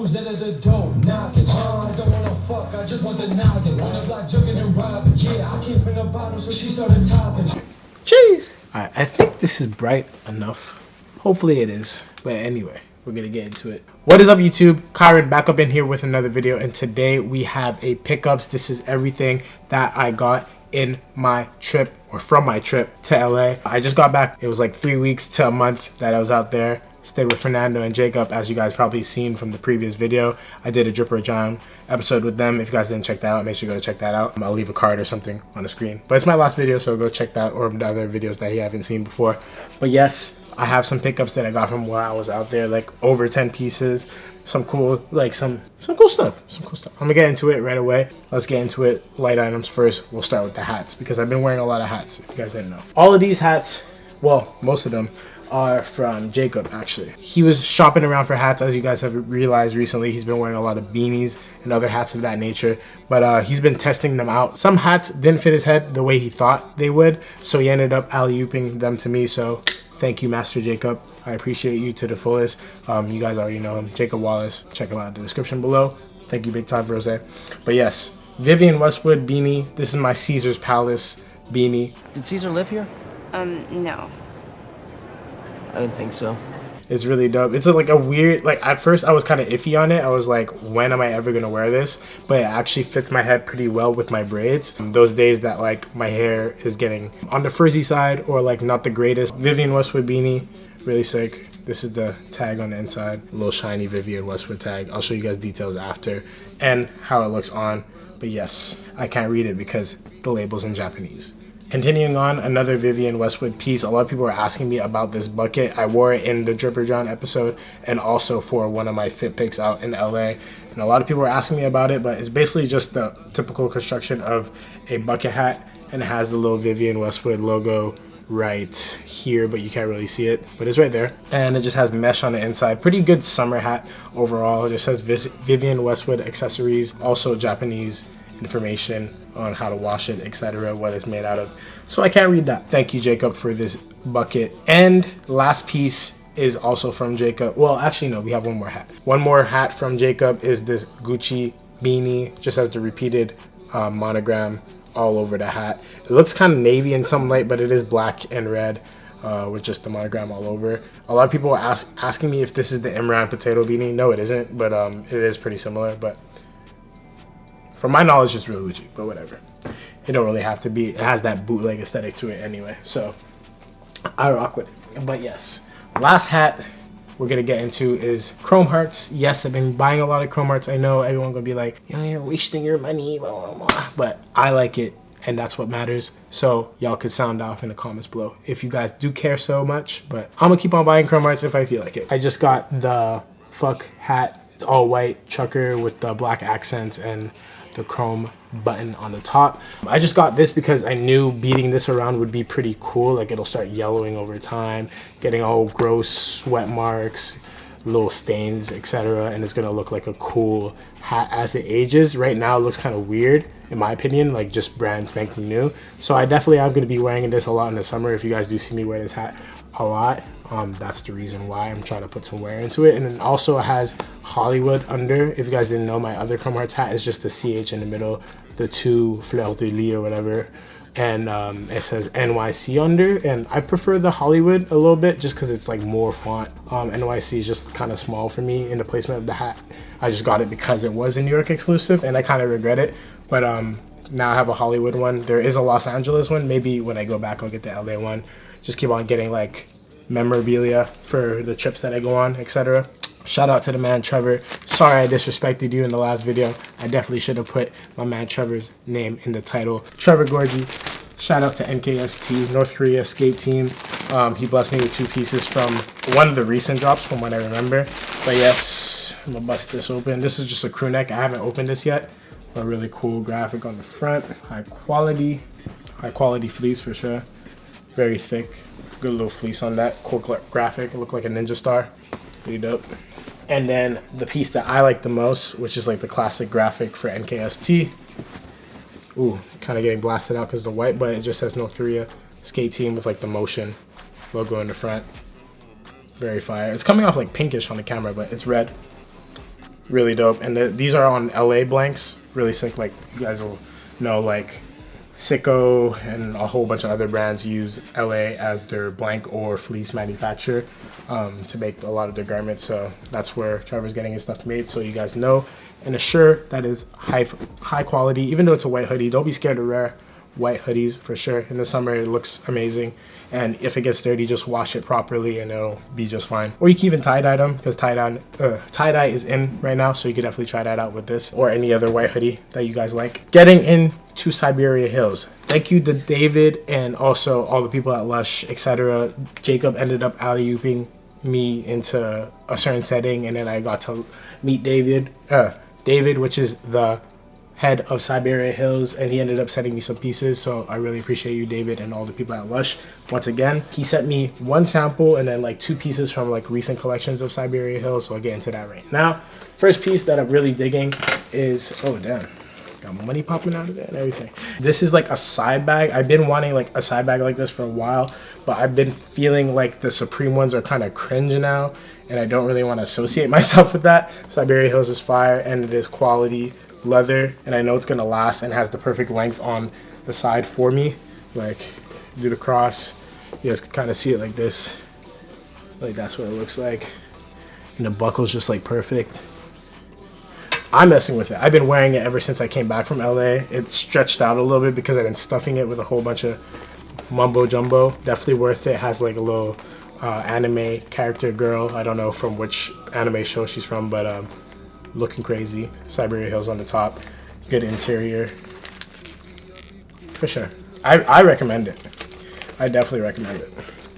Who's that at the door knocking? I don't wanna fuck, I just want the knocking. Wanna block jugging and robbing. Yeah, I came from the bottom, so she started topping. Jeez. Alright, I think this is bright enough. Hopefully it is. But anyway, we're gonna get into it. What is up, YouTube? Kyron back up in here with another video, and today we have a pickups. This is everything that I got in my trip, or from my trip to LA. I just got back. It was like 3 weeks to a month that I was out there. Stayed with Fernando and Jacob, as you guys probably seen from the previous video. I did a Drip or John episode with them. If you guys didn't check that out, make sure you go to check that out. I'll leave a card or something on the screen. But it's my last video, so go check that, or the other videos that you haven't seen before. But yes, I have some pickups that I got from while I was out there, like over 10 pieces. Some cool, like some cool stuff. I'm gonna get into it right away. Let's get into it. Light items first. We'll start with the hats, because I've been wearing a lot of hats, if you guys didn't know. All of these hats, well, most of them, are from Jacob, actually. He was shopping around for hats, as you guys have realized recently. He's been wearing a lot of beanies and other hats of that nature, but he's been testing them out. Some hats didn't fit his head the way he thought they would, so he ended up alley-ooping them to me. So thank you, Master Jacob. I appreciate you to the fullest. You guys already know him, Jacob Wallace. Check him out in the description below. Thank you, big time, Rose. But yes, Vivienne Westwood beanie. This is my Caesar's Palace beanie. Did Caesar live here? No. I didn't think so. It's really dope. It's like a weird, like at first I was kind of iffy on it. I was like, when am I ever gonna wear this? But it actually fits my head pretty well with my braids. Those days that like my hair is getting on the frizzy side, or like not the greatest. Vivienne Westwood beanie, really sick. This is the tag on the inside, a little shiny Vivienne Westwood tag. I'll show you guys details after and how it looks on. But yes, I can't read it because the label's in Japanese. Continuing on, another Vivienne Westwood piece. A lot of people are asking me about this bucket. I wore it in the Dripper John episode and also for one of my fit pics out in LA. And a lot of people are asking me about it, but it's basically just the typical construction of a bucket hat, and it has the little Vivienne Westwood logo right here, but you can't really see it, but it's right there. And it just has mesh on the inside. Pretty good summer hat overall. It just says Vivienne Westwood accessories, also Japanese information on how to wash it, etc., what it's made out of. So I can't read that. Thank you, Jacob, for this bucket. And last piece is also from Jacob. Well, actually no, we have one more hat. One more hat from Jacob is this Gucci beanie, just has the repeated monogram all over the hat. It looks kind of navy in some light, but it is black and red with just the monogram all over. A lot of people are asking me if this is the Imran potato beanie. No, it isn't, but it is pretty similar. But from my knowledge, it's real Gucci, but whatever. It don't really have to be. It has that bootleg aesthetic to it anyway, so I rock with it. But yes, last hat we're gonna get into is chrome hearts. Yes, I've been buying a lot of chrome hearts. I know everyone's gonna be like, you're wasting your money, blah, blah, blah. But I like it, and that's what matters. So y'all could sound off in the comments below if you guys do care so much. But I'm gonna keep on buying chrome hearts if I feel like it. I just got the fuck hat. It's all white chucker with the black accents and the chrome button on the top. I just got this because I knew beating this around would be pretty cool. Like, it'll start yellowing over time, getting all gross sweat marks, little stains, etc., and it's gonna look like a cool hat as it ages. Right now it looks kind of weird in my opinion, like just brand spanking new. So I definitely am going to be wearing this a lot in the summer. If you guys do see me wear this hat a lot, that's the reason why I'm trying to put some wear into it. And then also it has Hollywood under. If you guys didn't know, my other Chrome Hearts hat is just the CH in the middle, the two fleur de lis or whatever, and it says NYC under, and I prefer the Hollywood a little bit just because it's like more font. NYC is just kind of small for me in the placement of the hat. I just got it because it was a New York exclusive and I kind of regret it, but now I have a Hollywood one. There is a Los Angeles one. Maybe when I go back I'll get the LA one. Just keep on getting like memorabilia for the trips that I go on, etc. Shout out to the man Trevor. Sorry I disrespected you in the last video. I definitely should have put my man Trevor's name in the title. Trevor Gorgie. Shout out to NKST, North Korea skate team. He blessed me with 2 pieces from one of the recent drops from what I remember. But yes, I'm gonna bust this open. This is just a crew neck. I haven't opened this yet. A really cool graphic on the front. High quality fleece for sure. Very thick. Good little fleece on that. Cool graphic. It looked like a ninja star. Pretty dope. And then the piece that I like the most, which is like the classic graphic for NKST. Ooh, kind of getting blasted out because of the white, but it just says North Korea skate team with like the motion logo in the front. Very fire. It's coming off like pinkish on the camera, but it's red. Really dope. And these are on LA blanks. Really sick. Like, you guys will know, like, Sicko and a whole bunch of other brands use LA as their blank or fleece manufacturer to make a lot of their garments. So that's where Trevor's getting his stuff made, so you guys know. And a shirt that is high quality, even though it's a white hoodie. Don't be scared to wear white hoodies for sure. In the summer, it looks amazing. And if it gets dirty, just wash it properly and it'll be just fine. Or you can even tie-dye them, because tie-dye is in right now, so you could definitely try that out with this or any other white hoodie that you guys like. Getting into Siberia Hills. Thank you to David and also all the people at Lush, etc. Jacob ended up alley-ooping me into a certain setting, and then I got to meet David, which is the head of Siberia Hills, and he ended up sending me some pieces. So I really appreciate you, David, and all the people at Lush. Once again, he sent me one sample and then like 2 pieces from like recent collections of Siberia Hills, so I'll get into that right now. First piece that I'm really digging is, oh damn, got money popping out of it and everything. This is like a side bag. I've been wanting like a side bag like this for a while, but I've been feeling like the Supreme ones are kind of cringe now, and I don't really want to associate myself with that. Siberia Hills is fire, and it is quality leather, and I know it's gonna last and has the perfect length on the side for me. Like, do the cross, you guys can kind of see it like this. Like, that's what it looks like, and the buckle's just like perfect. I'm messing with it. I've been wearing it ever since I came back from LA. It's stretched out a little bit because I've been stuffing it with a whole bunch of mumbo jumbo. Definitely worth it. It has like a little anime character girl. I don't know from which anime show she's from, but looking crazy. Siberia Hills on the top. Good interior. For sure. I recommend it. I definitely recommend it.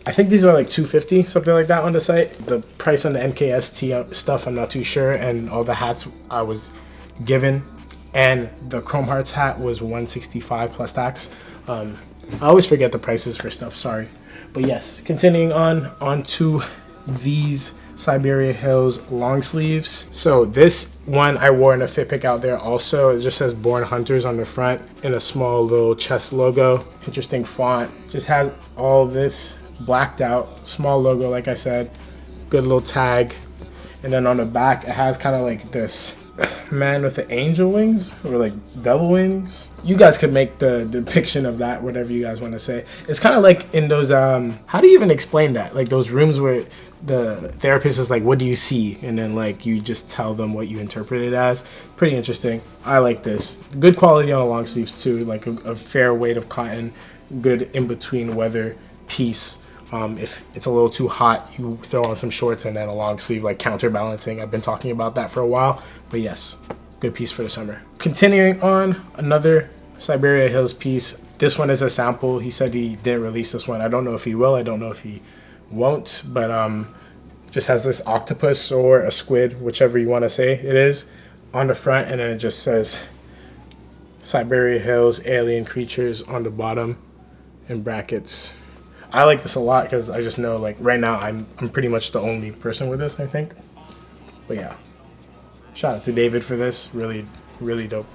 I think these are like $250, something like that on the site. The price on the NKST stuff, I'm not too sure. And all the hats I was given. And the Chrome Hearts hat was $165 plus tax. I always forget the prices for stuff, sorry. But yes, continuing on to these Siberia Hills long sleeves. So this one I wore in a fit pick out there also. It just says Born Hunters on the front in a small little chest logo. Interesting font. Just has all this blacked out, small logo like I said. Good little tag. And then on the back it has kind of like this man with the angel wings or like devil wings. You guys could make the depiction of that, whatever you guys want to say. It's kind of like in those how do you even explain that? Like those rooms where the therapist is like, what do you see? And then like you just tell them what you interpret it as. Pretty interesting. I like this. Good quality on the long sleeves too, like a fair weight of cotton, good in between weather piece. If it's a little too hot, you throw on some shorts and then a long sleeve, like counterbalancing. I've been talking about that for a while, but yes, good piece for the summer. Continuing on, another Siberia Hills piece. This one is a sample. He said he didn't release this one. I don't know if he will. I don't know if he won't, but just has this octopus or a squid, whichever you want to say it is, on the front, and then it just says Siberia Hills alien creatures on the bottom in brackets. I like this a lot because I just know, like, right now I'm pretty much the only person with this, I think. But yeah, shout out to David for this. Really, really dope.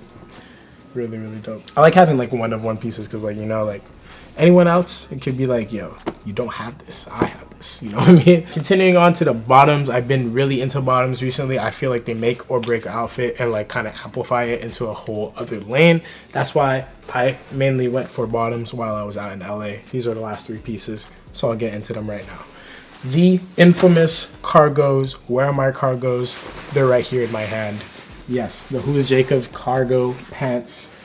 Really, really dope. I like having like one of one pieces because, like, you know, like anyone else, it could be like, yo, you don't have this, I have this, you know what I mean? Continuing on to the bottoms, I've been really into bottoms recently. I feel like they make or break an outfit and like kind of amplify it into a whole other lane. That's why I mainly went for bottoms while I was out in LA. These are the last 3 pieces, so I'll get into them right now. The infamous cargos. Where are my cargos? They're right here in my hand. Yes, the Who's Jacob cargo pants.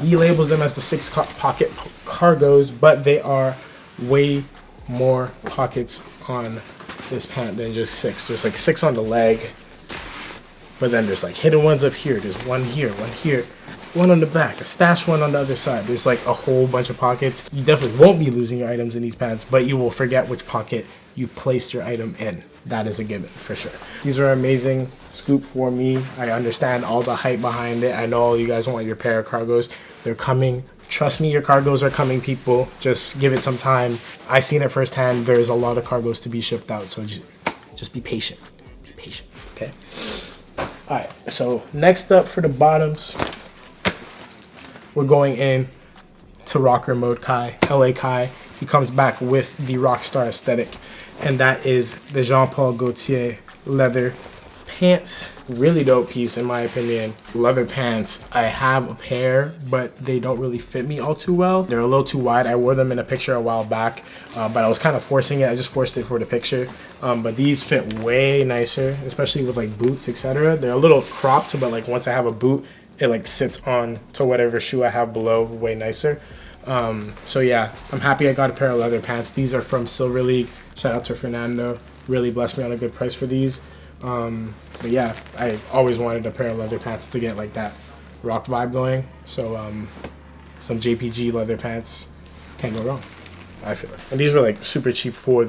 He labels them as the 6 pocket cargos, but they are way more pockets on this pant than just 6. There's like 6 on the leg, but then there's like hidden ones up here. There's one here, one on the back, a stash one on the other side. There's like a whole bunch of pockets. You definitely won't be losing your items in these pants, but you will forget which pocket you placed your item in. That is a given for sure. These are amazing scoop for me. I understand all the hype behind it. I know you guys want your pair of cargos. They're coming. Trust me, your cargos are coming, people. Just give it some time. I seen it firsthand. There's a lot of cargos to be shipped out, so just be patient. Be patient, okay? All right, so next up for the bottoms, we're going in to Rocker Mode Kai, LA Kai. He comes back with the Rockstar aesthetic, and that is the Paul Gaultier leather pants, really dope piece in my opinion. Leather pants. I have a pair, but they don't really fit me all too well. They're a little too wide. I wore them in a picture a while back, but I was kind of forcing it. I just forced it for the picture. But these fit way nicer, especially with like boots, etc. They're a little cropped, but like once I have a boot, it like sits on to whatever shoe I have below way nicer. So yeah, I'm happy I got a pair of leather pants. These are from Silver League. Shout out to Fernando. Really blessed me on a good price for these. But yeah, I always wanted a pair of leather pants to get like that rock vibe going. So some JPG leather pants, can't go wrong, I feel like. And these were like super cheap for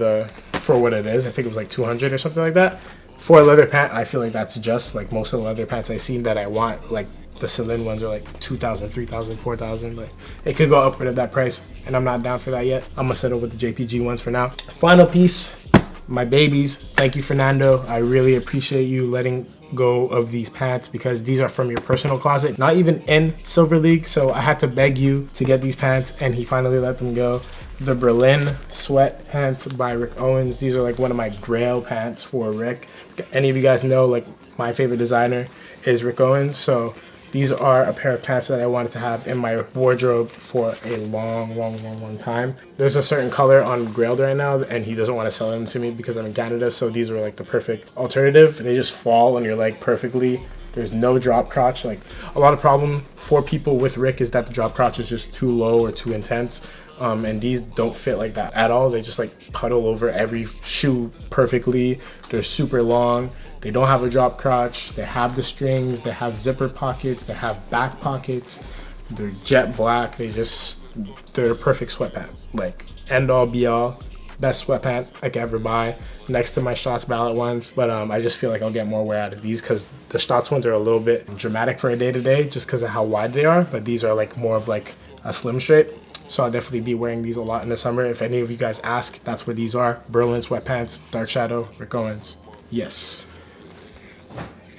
what it is. I think it was like 200 or something like that. For a leather pant, I feel like that's just like most of the leather pants I've seen that I want. Like the Celine ones are like 2,000, 3,000, 4,000. Like it could go upward of that price, and I'm not down for that yet. I'm gonna settle with the JPG ones for now. Final piece, my babies. Thank you, Fernando. I really appreciate you letting go of these pants because these are from your personal closet, not even in Silver League. So I had to beg you to get these pants, and he finally let them go. The Berlin sweat pants by Rick Owens. These are like one of my grail pants for Rick. Any of you guys know, like, my favorite designer is Rick Owens. So these are a pair of pants that I wanted to have in my wardrobe for a long time. There's a certain color on Grailed right now, and he doesn't want to sell them to me because I'm in Canada. So these were like the perfect alternative. They just fall on your leg perfectly. There's no drop crotch. Like, a lot of problem for people with Rick is that the drop crotch is just too low or too intense. And these don't fit like that at all. They just like puddle over every shoe perfectly. They're super long. They don't have a drop crotch. They have the strings. They have zipper pockets. They have back pockets. They're jet black. They're a perfect sweatpant. Like, end all be all. Best sweatpant I could ever buy, next to my Stotts Ballot ones. But I just feel like I'll get more wear out of these because the Stotts ones are a little bit dramatic for a day-to-day just because of how wide they are. But these are like more of like a slim straight. So I'll definitely be wearing these a lot in the summer. If any of you guys ask, that's where these are. Berlin sweatpants, Dark Shadow, Rick Owens. Yes.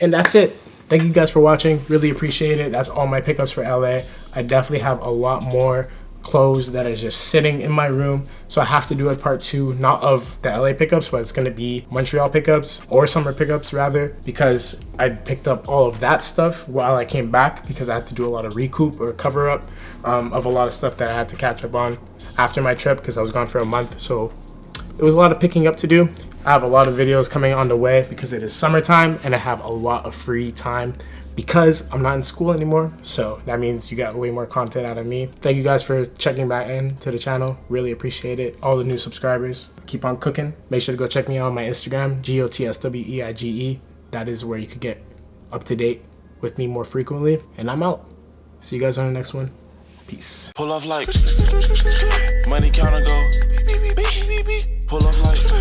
And that's it. Thank you guys for watching. Really appreciate it. That's all my pickups for LA. I definitely have a lot more clothes that is just sitting in my room. So I have to do a part 2, not of the LA pickups, but it's gonna be Montreal pickups, or summer pickups rather, because I picked up all of that stuff while I came back because I had to do a lot of recoup or cover up of a lot of stuff that I had to catch up on after my trip because I was gone for a month. So it was a lot of picking up to do. I have a lot of videos coming on the way because it is summertime and I have a lot of free time because I'm not in school anymore. So that means you got way more content out of me. Thank you guys for checking back into the channel. Really appreciate it. All the new subscribers, keep on cooking. Make sure to go check me out on my Instagram, GOTSWEIGE. That is where you could get up to date with me more frequently. And I'm out. See you guys on the next one. Peace. Pull off like money counter go. Pull off like